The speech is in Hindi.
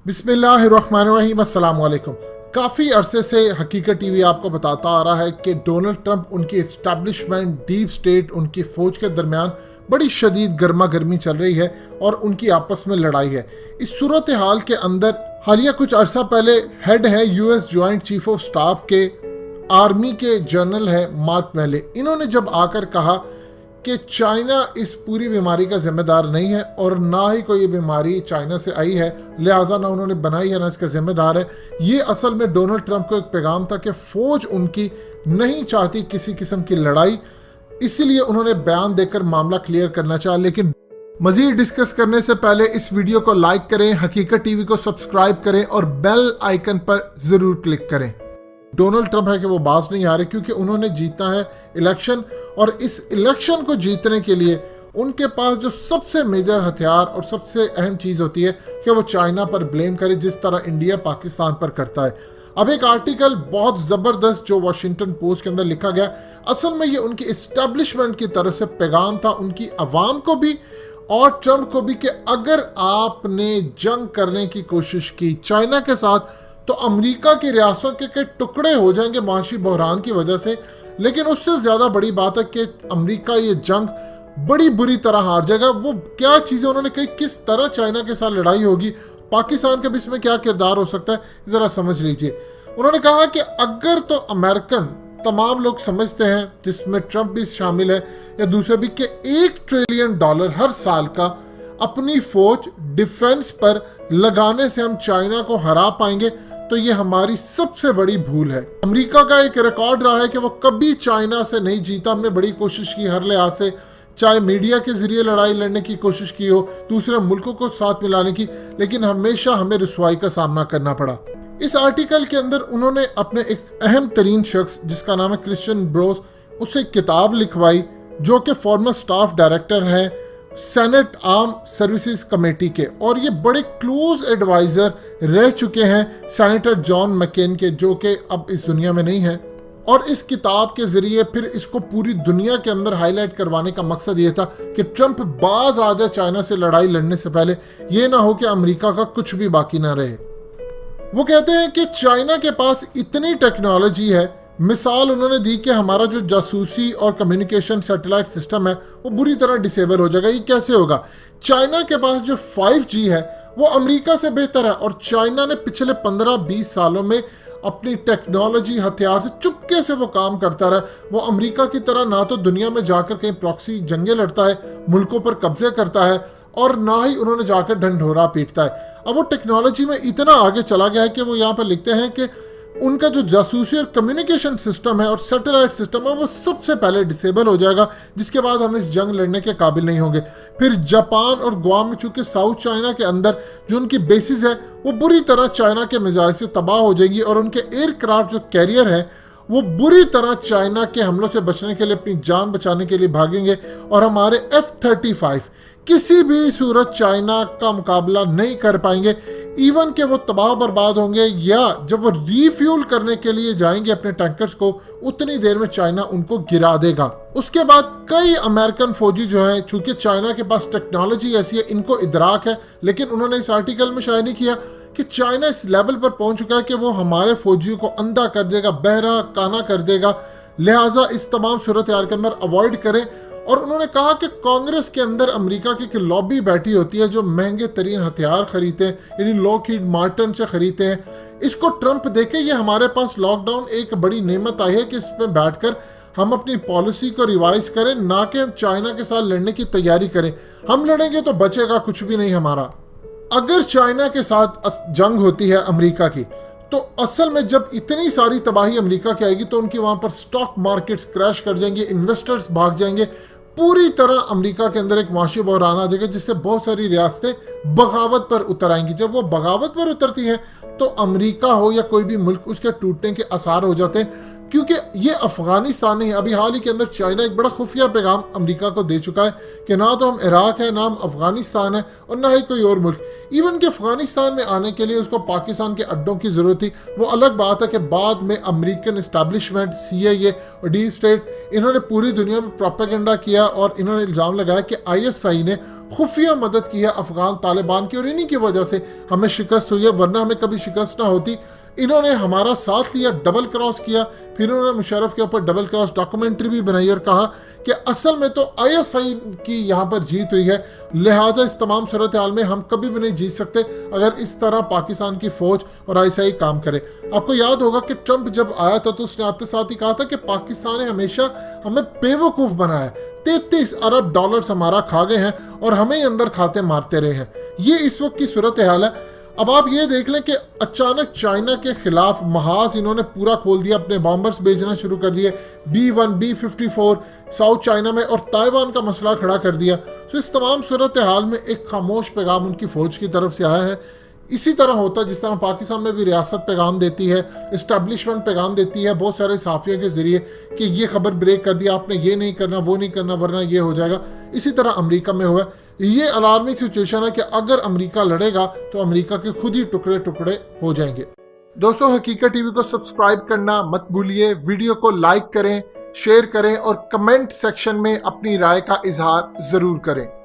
बिस्मिल्लाहिर्रहमानिर्रहीम, अस्सलाम वालेकुम। काफ़ी अरसे से हकीकत टीवी आपको बताता आ रहा है कि डोनाल्ड ट्रंप, उनकी इस्टेब्लिशमेंट, डीप स्टेट, उनकी फ़ौज के दरमियान बड़ी शदीद गर्मा गर्मी चल रही है और उनकी आपस में लड़ाई है। इस सूरत हाल के अंदर हालिया कुछ अरसा पहले हेड है US joint chief of staff के आर्मी के जनरल है मार्क वेले, इन्होंने जब आकर कहा कि चाइना इस पूरी बीमारी का जिम्मेदार नहीं है और ना ही कोई ये बीमारी चाइना से आई है, लिहाजा ना उन्होंने बनाई है ना इसका जिम्मेदार है। ये असल में डोनाल्ड ट्रंप को एक पैगाम था कि फौज उनकी नहीं चाहती किसी किस्म की लड़ाई, इसीलिए उन्होंने बयान देकर मामला क्लियर करना चाहा। लेकिन मजीद डिस्कस करने से पहले इस वीडियो को लाइक करें, हकीकत टीवी को सब्सक्राइब करें और बेल आइकन पर जरूर क्लिक करें। डोनाल्ड ट्रंप है कि वो बाज नहीं आ रहे क्योंकि उन्होंने जीतना है इलेक्शन, और इस इलेक्शन को जीतने के लिए उनके पास जो सबसे मेजर हथियार और सबसे अहम चीज़ होती है कि वो चाइना पर ब्लेम करे, जिस तरह इंडिया पाकिस्तान पर करता है। अब एक आर्टिकल बहुत ज़बरदस्त जो वॉशिंगटन पोस्ट के अंदर लिखा गया, असल में ये उनकी इस्टेब्लिशमेंट की तरफ से पैगाम था उनकी अवाम को भी और ट्रंप को भी कि अगर आपने जंग करने की कोशिश की चाइना के साथ तो अमेरिका की रियासतों के टुकड़े हो जाएंगे माशी बहरान की वजह से। लेकिन उससे ज़्यादा बड़ी बात है कि अमेरिका ये जंग बड़ी बुरी तरह हार जाएगा। वो क्या चीज़ें उन्होंने कही, किस तरह चाइना के साथ लड़ाई होगी, पाकिस्तान का भी इसमें क्या किरदार हो सकता है, ज़रा समझ लीजिए। उन्होंने कहा कि अगर तो अमेरिकन तमाम लोग समझते हैं, जिसमें ट्रंप भी शामिल है या दूसरे भी, कि $1 ट्रिलियन हर साल का अपनी फौज डिफेंस पर लगाने से हम चाइना को हरा पाएंगे, तो ये हमारी सबसे बड़ी भूल है। अमेरिका का एक रिकॉर्ड रहा है कि वो कभी चाइना से नहीं जीता। हमने बड़ी कोशिश की हर लिहाज से, चाहे मीडिया के जरिए लड़ाई लड़ने की कोशिश की हो, दूसरे मुल्कों को साथ मिलाने की, लेकिन हमेशा हमें रुसवाई का सामना करना पड़ा। इस आर्टिकल के अंदर उन्होंने अपने एक अहम तरीन शख्स जिसका नाम है क्रिश्चियन ब्रोस, उसे किताब लिखवाई, जो कि फॉर्मर स्टाफ डायरेक्टर है सेनेट आर्म सर्विसेज कमेटी के, और ये बड़े क्लोज एडवाइजर रह चुके हैं सेनेटर जॉन मैकेन के, जो कि अब इस दुनिया में नहीं है। और इस किताब के जरिए फिर इसको पूरी दुनिया के अंदर हाईलाइट करवाने का मकसद ये था कि ट्रंप बाज आ जाए चाइना से लड़ाई लड़ने से पहले, ये ना हो कि अमेरिका का कुछ भी बाकी ना रहे। वो कहते हैं कि चाइना के पास इतनी टेक्नोलॉजी है, मिसाल उन्होंने दी कि हमारा जो जासूसी और कम्युनिकेशन सैटेलाइट सिस्टम है वो बुरी तरह डिसेबल हो जाएगा। ये कैसे होगा? चाइना के पास जो 5G है वो अमेरिका से बेहतर है, और चाइना ने पिछले 15-20 सालों में अपनी टेक्नोलॉजी हथियार से चुपके से वो काम करता रहा। वो अमेरिका की तरह ना तो दुनिया में जाकर कहीं प्रॉक्सी जंगें लड़ता है, मुल्कों पर कब्जे करता है, और ना ही उन्होंने जाकर ढंढोरा पीटता है। अब वो टेक्नोलॉजी में इतना आगे चला गया है कि वो यहाँ पर लिखते हैं कि उनका जो जासूसी और कम्युनिकेशन सिस्टम है और सैटेलाइट सिस्टम है वो सबसे पहले डिसेबल हो जाएगा, जिसके बाद हम इस जंग लड़ने के काबिल नहीं होंगे। फिर जापान और गुआम में, चूंकि साउथ चाइना के अंदर जो उनकी बेसिस है वो बुरी तरह चाइना के मिसाइल से तबाह हो जाएगी, और उनके एयरक्राफ्ट जो कैरियर है वो बुरी तरह चाइना के हमलों से बचने के लिए, अपनी जान बचाने के लिए भागेंगे, और हमारे F-35 किसी भी सूरत चाइना का मुकाबला नहीं कर पाएंगे। इवन के वो तबाह बर्बाद होंगे, या जब वो रीफ्यूल करने के लिए जाएंगे अपने टैंकर्स को, उतनी देर में चाइना उनको गिरा देगा। उसके बाद कई अमेरिकन फौजी जो हैं, चूंकि चाइना के पास टेक्नोलॉजी ऐसी है, इनको इदराक है, लेकिन उन्होंने इस आर्टिकल में शायद नहीं किया कि चाइना इस लेवल पर पहुंच चुका है कि वो हमारे फौजियों को अंधा कर देगा, बहरा काना कर देगा। लिहाजा इस तमाम सूरत हाल के अंदर अवॉइड करें। और उन्होंने कहा कि कांग्रेस के अंदर अमेरिका की लॉबी बैठी होती है जो महंगे तरीन हथियार खरीदते हैं, यानी लॉकहीड मार्टिन से खरीदते हैं। इसको ट्रंप देखे, ये हमारे पास लॉकडाउन एक बड़ी नेमत आई है कि इसमें बैठकर हम अपनी पॉलिसी को रिवाइज करें, ना कि हम चाइना के साथ लड़ने की तैयारी करें। हम लड़ेंगे तो बचेगा कुछ भी नहीं हमारा। अगर चाइना के साथ जंग होती है अमेरिका की, तो असल में जब इतनी सारी तबाही अमेरिका की आएगी तो उनकी वहां पर स्टॉक मार्केट्स क्रैश कर जाएंगे, इन्वेस्टर्स भाग जाएंगे, पूरी तरह अमेरिका के अंदर एक माशी बहरान आ जाएगा, जिससे बहुत सारी रियासतें बगावत पर उतर आएंगी। जब वो बगावत पर उतरती हैं तो अमेरिका हो या कोई भी मुल्क, उसके टूटने के आसार हो जाते हैं। क्योंकि ये अफगानिस्तान नहीं है। अभी हाल ही के अंदर चाइना एक बड़ा खुफिया पैगाम अमेरिका को दे चुका है कि ना तो हम इराक है, ना हम अफगानिस्तान है, और ना ही कोई और मुल्क। इवन कि अफगानिस्तान में आने के लिए उसको पाकिस्तान के अड्डों की ज़रूरत थी। वो अलग बात है कि बाद में अमेरिकन इस्टेब्लिशमेंट, CIA और डीप स्टेट, इन्होंने पूरी दुनिया में प्रोपेगेंडा किया और इन्होंने इल्ज़ाम लगाया कि ISI ने खुफिया मदद की है अफगान तालिबान की और इन्हीं की वजह से हमें शिकस्त हुई है, वरना हमें कभी शिकस्त ना होती। इन्होंने हमारा साथ लिया, डबल क्रॉस किया, फिर उन्होंने मुशर्रफ के ऊपर डबल क्रॉस डॉक्यूमेंट्री भी बनाई और कहा कि असल में तो आईएसआई की यहाँ पर जीत हुई है, लिहाजा इस तमाम सूरत हाल में हम कभी भी नहीं जीत सकते अगर इस तरह पाकिस्तान की फौज और आईएसआई काम करे। आपको याद होगा कि ट्रंप जब आया था तो उसने आते साथ ही कहा था कि पाकिस्तान ने हमेशा हमें बेवकूफ़ बनाया, 33 अरब डॉलर्स हमारा खा गए हैं और हमें ही अंदर खाते मारते रहे हैं। ये इस वक्त की सूरत हाल है। अब आप ये देख लें कि अचानक चाइना के खिलाफ महाज इन्होंने पूरा खोल दिया, अपने बॉम्बर्स भेजना शुरू कर दिए, B-1 B-54 साउथ चाइना में, और ताइवान का मसला खड़ा कर दिया। तो इस तमाम सूरत हाल में एक खामोश पैगाम उनकी फौज की तरफ से आया है। इसी तरह होता है जिस तरह पाकिस्तान में भी रियासत पैगाम देती है, इस्टेब्लिशमेंट पैगाम देती है बहुत सारे सहाफ़ियों के ज़रिए कि ये खबर ब्रेक कर दिया आपने, ये नहीं करना, वो नहीं करना, वरना ये हो जाएगा। इसी तरह अमेरिका में हुआ। ये अलार्मिंग सिचुएशन है कि अगर अमेरिका लड़ेगा तो अमेरिका के खुद ही टुकड़े टुकड़े हो जाएंगे। दोस्तों, हकीकत टीवी को सब्सक्राइब करना मत भूलिए, वीडियो को लाइक करें, शेयर करें और कमेंट सेक्शन में अपनी राय का इजहार ज़रूर करें।